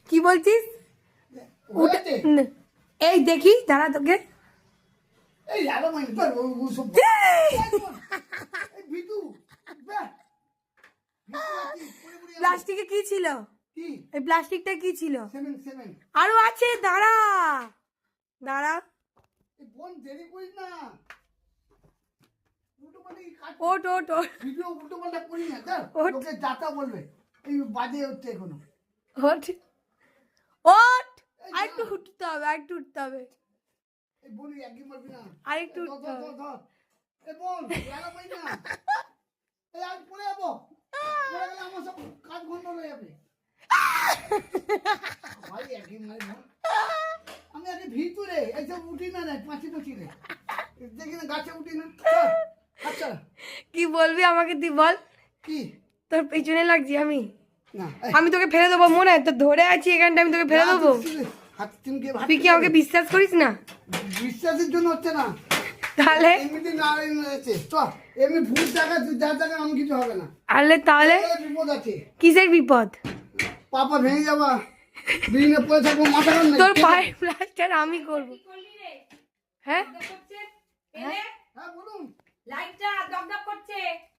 কি বলছিস? এই দেখি দাঁড়া তোকে। প্লাস্টিকে কি ছিল? এই প্লাস্টিকটা কি ছিল? আরো আছে, দাঁড়া দাঁড়া। ওট ওট ওট ভিডিও উল্টো পাল্টা করি না, লোকে যাতা বলবে এই বাজে হচ্ছে এখনো। ওট ওট আরেকটু উঠতে হবে, আরেকটু উঠতে হবে, এই বলি একই মারবি না, আরেকটু উঠতে হবে। এই বল লাগা পাই না, এই আজ পড়ে যাবো, পড়ে গেলে আমার সব কাজ বন্ধ হয়ে যাবে। ভাই একই মারি না, আমি আগে ভিতরে এইসব উঠি না রে, পাঁচি পাঁচি রে দেখি না, গাছে উঠি না। আচ্ছা কি বলবি আমাকে তুই বল। কি তোর পিছনে লাগছি আমি? না আমি তোকে ফেলে দেবো, মনে হয় তো ধরে আছি এখানটা, আমি তোকে ফেলে দেবো। হাত তিনকে তুই কি আমাকে বিশ্বাস করিস না? বিশ্বাসের জন্য হচ্ছে না, তাহলে এমনিতে না হয়েছে চ, এমনি ভূত জায়গা যা জায়গা আমি কিছু হবে না। তাহলে বিপদ আছে। কিসের বিপদ? পাপা ভেঙে যাবা, বিভিন্ন পড়ে থাকবো, মাথা কান তোর পায়ের প্লাস্টার আমি করবো। হ্যাঁ হ্যাঁ বলুন। লাইটটা দপদপ করছে।